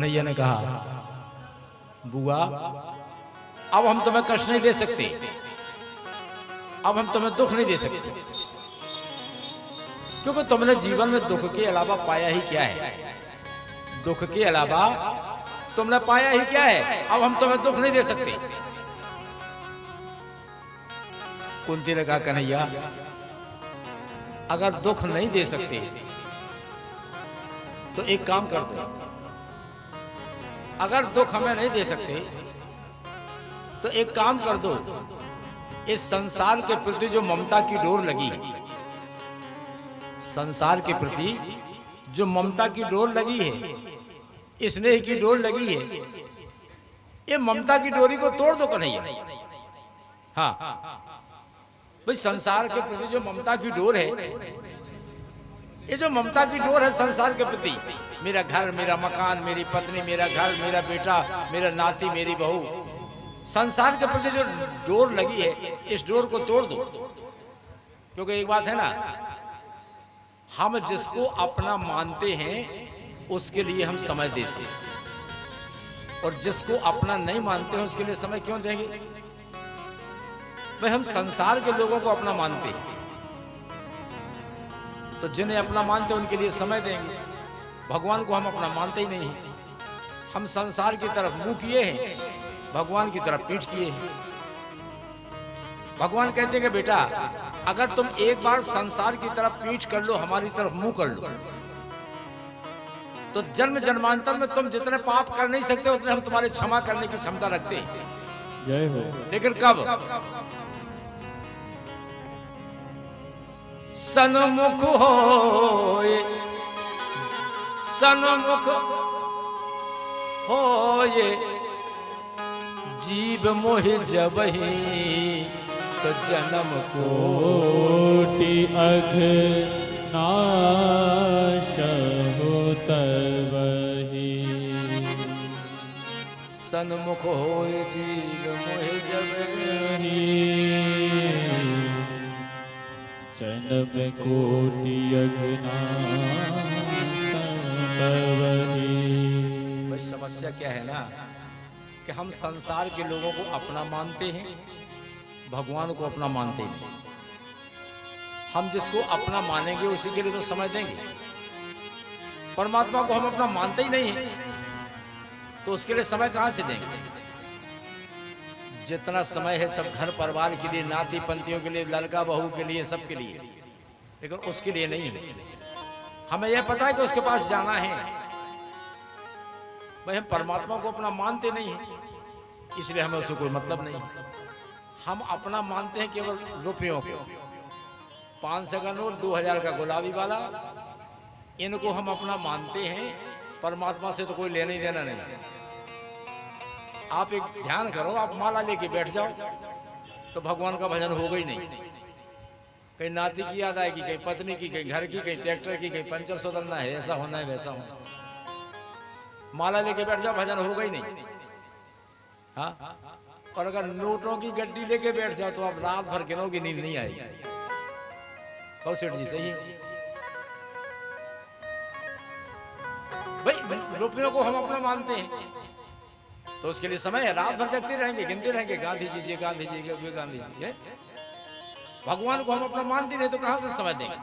कन्हैया ने कहा, बुआ अब हम तुम्हें कष्ट नहीं दे सकते, अब हम तुम्हें दुख नहीं दे सकते, क्योंकि तुमने जीवन में दुख के अलावा पाया ही क्या है? दुख के अलावा तुमने पाया ही क्या है? अब हम तुम्हें दुख नहीं दे सकते। कुंती ने कहा, कन्हैया अगर दुख नहीं दे सकते तो एक काम कर दो, अगर दुख हमें नहीं दे सकते तो एक काम कर दो, इस संसार के प्रति जो ममता की डोर लगी है, संसार के प्रति जो ममता की डोर लगी है, स्नेह की डोर लगी है, ये ममता की डोरी को तोड़ दो कन्हैया। हाँ भाई, संसार के प्रति जो ममता की डोर है, ये जो ममता की डोर है संसार के प्रति, मेरा घर, मेरा मकान, मेरी पत्नी, मेरा घर, मेरा बेटा, मेरा नाती, मेरी बहू, संसार के प्रति जो डोर लगी है, इस डोर को तोड़ दो। क्योंकि एक बात है ना, हम जिसको अपना मानते हैं उसके लिए हम समय देते हैं, और जिसको अपना नहीं मानते हैं उसके लिए समय क्यों देंगे? भाई हम संसार के लोगों को अपना मानते हैं, तो जिन्हें अपना मानते हैं उनके लिए समय देंगे। भगवान को हम अपना मानते ही नहीं हैं, हम संसार की तरफ मुंह किए हैं, भगवान की तरफ पीठ किए हैं। भगवान कहते हैं कि बेटा अगर तुम एक बार संसार की तरफ पीठ कर लो, हमारी तरफ मुंह कर लो, तो जन्म जन्मांतर में तुम जितने पाप कर नहीं सकते उतने हम तुम्हारे क्षमा करने की क्षमता रखते हैं। जय हो। लेकिन कब? सन्मुख होए, सन्मुख होए जीव मोहि जबहि, तो जन्म कोटि अघनाश तबहि। सन्मुख होए जीव मोहि जबहि, जन्म कोटि अघनाश तबहि। भाई समस्या क्या है ना, कि हम संसार के लोगों को अपना मानते हैं, भगवान को अपना मानते नहीं। हम जिसको अपना मानेंगे उसी के लिए तो समय देंगे। परमात्मा को हम अपना मानते ही नहीं है तो उसके लिए समय कहां से देंगे? जितना समय है सब घर परिवार के लिए, नाती पंथियों के लिए, लड़का बहू के लिए, सबके लिए, लेकिन उसके लिए नहीं है। हमें यह पता है कि उसके पास जाना है, भाई हम परमात्मा को अपना मानते नहीं हैं, इसलिए हमें उससे कोई मतलब नहीं। हम अपना मानते हैं केवल रुपयों को, 500 का नोट, 2000 का गुलाबी वाला, इनको हम अपना मानते हैं। परमात्मा से तो कोई लेना ही देना नहीं। आप एक ध्यान करो, आप माला लेके बैठ जाओ तो भगवान का भजन होगा ही नहीं। कहीं नाती की याद आएगी, कहीं पत्नी की, कहीं घर की, कहीं ट्रैक्टर की, कहीं पंचर सुधरना है, ऐसा होना है, वैसा होना। माला लेके बैठ जाओ, भजन होगा ही नहीं। हाँ, और अगर नोटों की गड्डी लेके बैठ जाओ तो आप रात भर गिनोगे, नींद नहीं आएगी। कहो सेठ जी, सही है भाई? रुपयों को हम अपना मानते हैं तो उसके लिए समय है, रात भर जगते रहेंगे, गिनते रहेंगे, गांधी जी जी, गांधी जी, गांधी जी। भगवान को हम अपना मानते नहीं तो कहां से समय देंगे?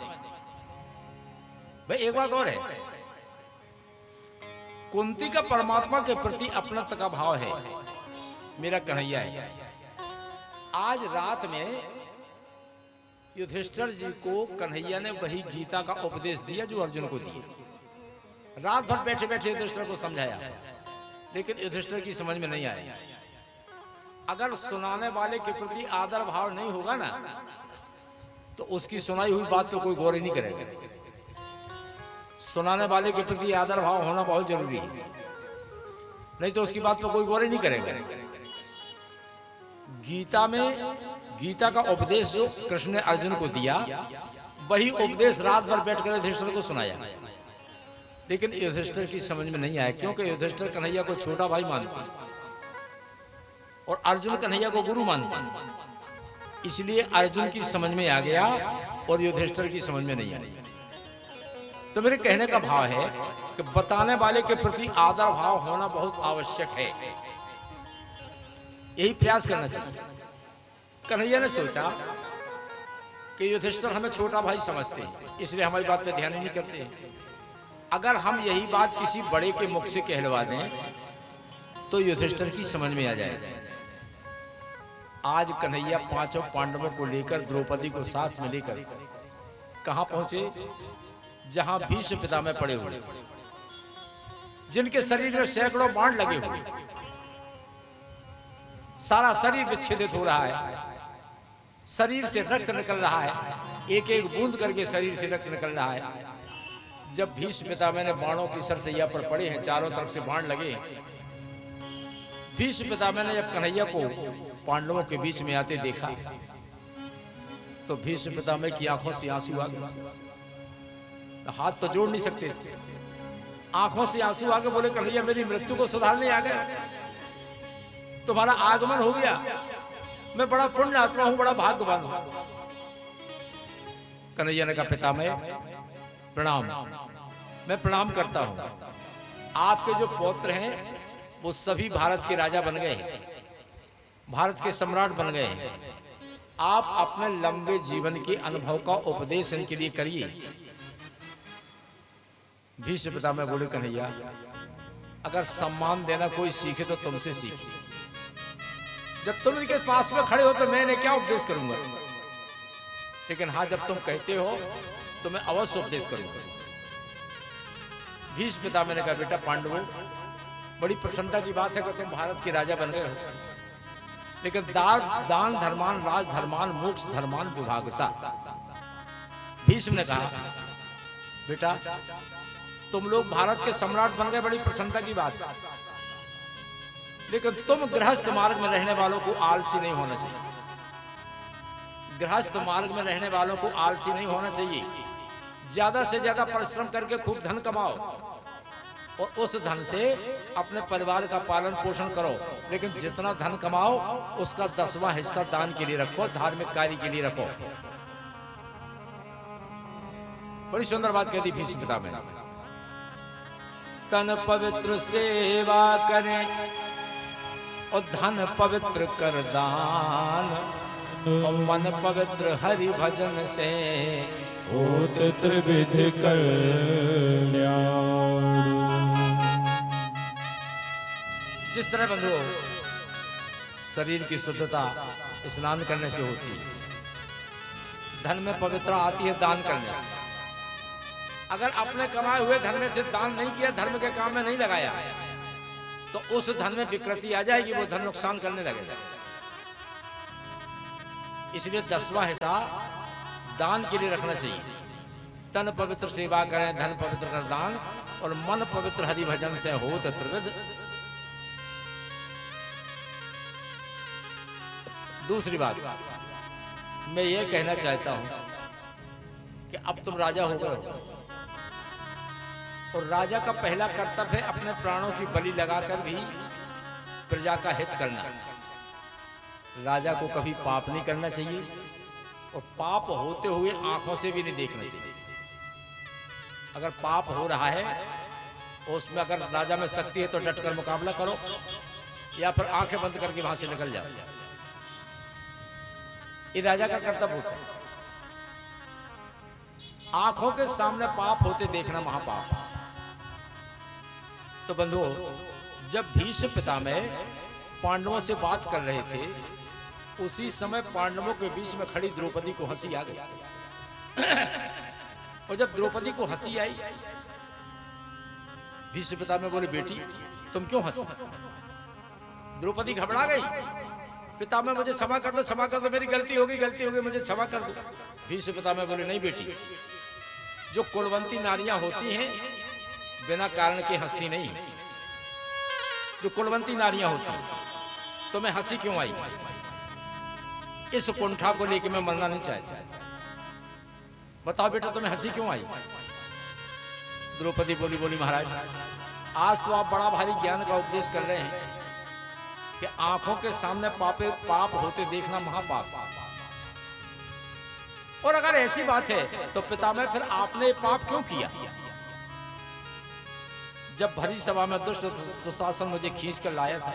भाई एक बात और है, कुंती का परमात्मा के प्रति अपनत्व का भाव है, मेरा कन्हैया है। आज रात में युधिष्ठिर जी को कन्हैया ने वही गीता का उपदेश दिया जो अर्जुन को दिया। रात भर बैठे बैठे युधिष्ठिर को समझाया, लेकिन युधिष्ठिर की समझ में नहीं आया। अगर सुनाने वाले के प्रति आदर भाव नहीं होगा ना, तो उसकी सुनाई हुई बात पे कोई गौर ही नहीं करेगा। सुनाने वाले के प्रति आदर भाव होना बहुत जरूरी है, नहीं तो उसकी बात पे कोई गौर ही नहीं करेगा। गीता में, गीता का उपदेश जो कृष्ण ने अर्जुन को दिया, वही उपदेश रात भर बैठकर युधिष्ठिर को सुनाया, लेकिन युधिष्ठिर की समझ में नहीं आया, क्योंकि युधिष्ठिर कन्हैया को छोटा भाई मानता और अर्जुन कन्हैया को गुरु मानता। इसलिए अर्जुन की समझ में आ गया और युधिष्ठिर की समझ में नहीं आया। तो मेरे कहने का भाव है कि बताने वाले के प्रति आदर भाव होना बहुत आवश्यक है, यही प्रयास करना चाहिए। कन्हैया ने सोचा कि युधिष्ठिर हमें छोटा भाई समझते हैं, इसलिए हमारी बात पे ध्यान ही नहीं करते। अगर हम यही बात किसी बड़े के मुख से कहलवा दें तो युधिष्ठिर की समझ में आ जाएगा। आज कन्हैया पांचों पांडवों को लेकर द्रौपदी को साथ में लेकर कहां पहुंचे? जहां भीष्म पितामह पड़े हुए, जिनके शरीर में सैकड़ों बाण लगे हुए, सारा शरीर विच्छेदित हो रहा है, शरीर से रक्त निकल रहा है, एक एक बूंद करके शरीर से रक्त निकल रहा है। जब भीष्म पितामह ने बाणों की सरसैया पर पड़े हैं, चारों तरफ से बाण लगे, भीष्म पितामह ने जब कन्हैया को पांडवों के बीच में आते देखा तो भीष्म पितामह की आंखों से आंसू आ गए। हाथ तो जोड़ नहीं सकते थे, आंखों से आंसू आके बोले, कन्हैया मेरी मृत्यु को सुधारने आ गए, तुम्हारा आगमन हो गया, मैं बड़ा पुण्य आत्मा हूं, बड़ा भाग्यवान हूं। कन्हैया ने कहा, पितामह प्रणाम, मैं प्रणाम करता हूं। आपके जो पौत्र हैं वो सभी भारत के राजा बन गए हैं, भारत के सम्राट बन गए हैं। आप अपने लंबे जीवन के अनुभव का उपदेश इनके लिए करिए। भीष्म पितामह बोले, कन्हैया अगर सम्मान देना कोई सीखे तो तुमसे सीखे, जब तुम इनके पास में खड़े हो तो मैं इन्हें क्या उपदेश करूंगा, लेकिन हाँ जब तुम कहते हो तो मैं अवश्य उपदेश करूंगा। भीष्म पितामह ने कहा, बेटा पांडवों, बड़ी प्रसन्नता की बात है कि तुम भारत के राजा बन गए हो, लेकिन दान धर्मान राज धर्मान मोक्ष धर्मान विभागसा। भीष्म ने कहा, बेटा तुम लोग भारत के सम्राट बन गए, बड़ी प्रसन्नता की बात, लेकिन तुम गृहस्थ मार्ग में रहने वालों को आलसी नहीं होना चाहिए। गृहस्थ मार्ग में रहने वालों को आलसी नहीं होना चाहिए। ज्यादा से ज्यादा परिश्रम करके खूब धन कमाओ और उस धन से अपने परिवार का पालन पोषण करो, लेकिन जितना धन कमाओ उसका 10वां हिस्सा दान के लिए रखो, धार्मिक कार्य के लिए रखो। बड़ी सुंदर बात कहती भीष्म पितामह, तन पवित्र सेवा करें और धन पवित्र कर दान, और मन पवित्र हरि भजन से होत त्रिविध कल्याण। जिस तरह बंधु शरीर की शुद्धता स्नान करने से होती है, धन में पवित्रता आती है दान करने से। अगर अपने कमाए हुए धन में से दान नहीं किया, धर्म के काम में नहीं लगाया, तो उस धन में विकृति आ जाएगी, वो धन नुकसान करने लगेगा। इसलिए 10वां हिस्सा दान के लिए रखना चाहिए। तन पवित्र सेवा करें, धन पवित्र कर दान, और मन पवित्र हरि भजन से होत त्रिविध। दूसरी बात मैं ये कहना चाहता हूं कि अब तुम राजा हो गए हो, और राजा का पहला कर्तव्य है अपने प्राणों की बलि लगाकर भी प्रजा का हित करना। राजा को कभी पाप नहीं करना चाहिए, और पाप होते हुए आंखों से भी नहीं देखना चाहिए। अगर पाप हो रहा है उसमें अगर राजा में शक्ति है तो डटकर मुकाबला करो, या फिर आंखें बंद करके वहां से निकल जाओ। ये राजा का कर्तव्य होता है। आंखों के सामने पाप होते देखना महापाप। तो बंधुओं, जब भीष्म पितामह पांडवों से बात कर रहे थे, उसी समय पांडवों के बीच में खड़ी द्रौपदी को हंसी आ गई। और जब द्रौपदी को हंसी आई, भीष्म पितामह बोले, बेटी तुम क्यों हंसी? द्रौपदी घबरा गई। पितामह मुझे क्षमा कर दो, क्षमा कर दो, मेरी गलती होगी, मुझे क्षमा कर दो। भीष्म पितामह बोले, नहीं बेटी, जो कुलवंती नारियां होती हैं बिना कारण के हंसती नहीं। जो कुलवंती नारियां होती हैं, तुम्हें हंसी क्यों आई? इस कुंठा को लेके मैं मरना नहीं चाहता। बताओ बेटा तुम्हें हंसी क्यों आई? द्रौपदी बोली, महाराज आज तो आप बड़ा भारी ज्ञान का उपदेश कर रहे हैं कि आंखों के सामने पाप होते देखना महापाप। और अगर ऐसी बात है तो पितामह फिर आपने पाप क्यों किया? जब भरी सभा में दुष्ट दुशासन मुझे खींच कर लाया था,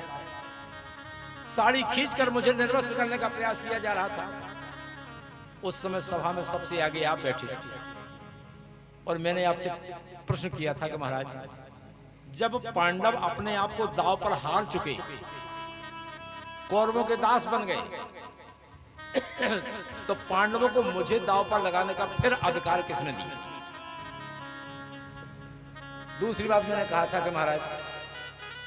साड़ी खींचकर मुझे निर्वस्त्र करने का प्रयास किया जा रहा था, उस समय सभा में सबसे आगे आप बैठे थे और मैंने आपसे प्रश्न किया था कि महाराज, जब पांडव अपने आप को दांव पर हार चुके, कौरवों के दास बन गए, तो पांडवों को मुझे दांव पर लगाने का फिर अधिकार किसने दिया? दूसरी बात मैंने कहा था कि महाराज,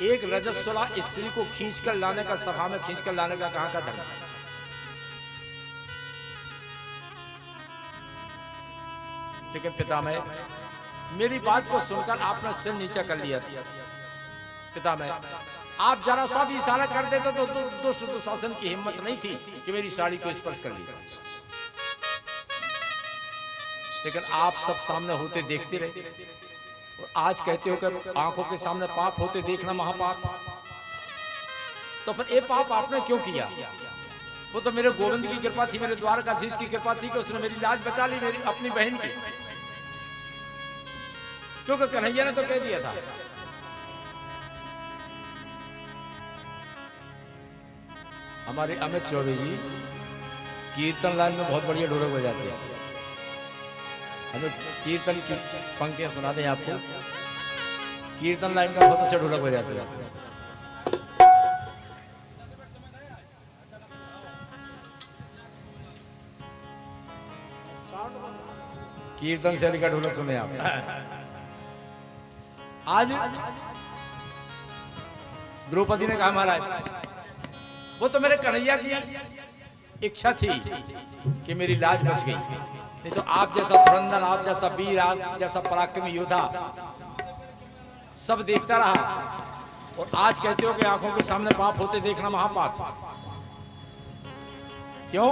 एक रजस्वला स्त्री को खींचकर लाने का, सभा में खींचकर लाने का कहां का धर्म है? लेकिन पितामह, मेरी बात को सुनकर आपने सिर नीचा कर लिया था। पितामह, आप जरा सा भी इशारा कर देते तो दुष्ट दुशासन की हिम्मत नहीं थी कि मेरी साड़ी को स्पर्श कर लिया, लेकिन आप सब सामने होते देखते रहे और आज कहते हो कि आंखों के सामने पाप होते देखना महापाप। तो फिर ये पाप आपने क्यों किया? वो तो मेरे गोविंद की कृपा थी, मेरे द्वारकाधीश की कृपा थी कि उसने मेरी लाज बचा ली, मेरी अपनी बहन की, क्योंकि कन्हैया ने तो कह दिया था। हमारे अमित चौबे जी कीर्तन लाइन में बहुत बढ़िया ढोलक बजाते हैं। हमें कीर्तन की पंक्तियां सुना दें आपको। कीर्तन लाइन का बहुत अच्छा ढोलक बजाते हैं। कीर्तन शैली का ढोलक सुने आप। आज द्रौपदी ने कहा, महाराज वो तो मेरे कन्हैया की इच्छा थी कि मेरी लाज बच गई, नहीं तो आप जैसा धुरंधर, आप जैसा वीर, आप जैसा पराक्रमी योद्धा सब देखता रहा और आज कहते हो कि आंखों के सामने पाप होते देखना महापाप। क्यों?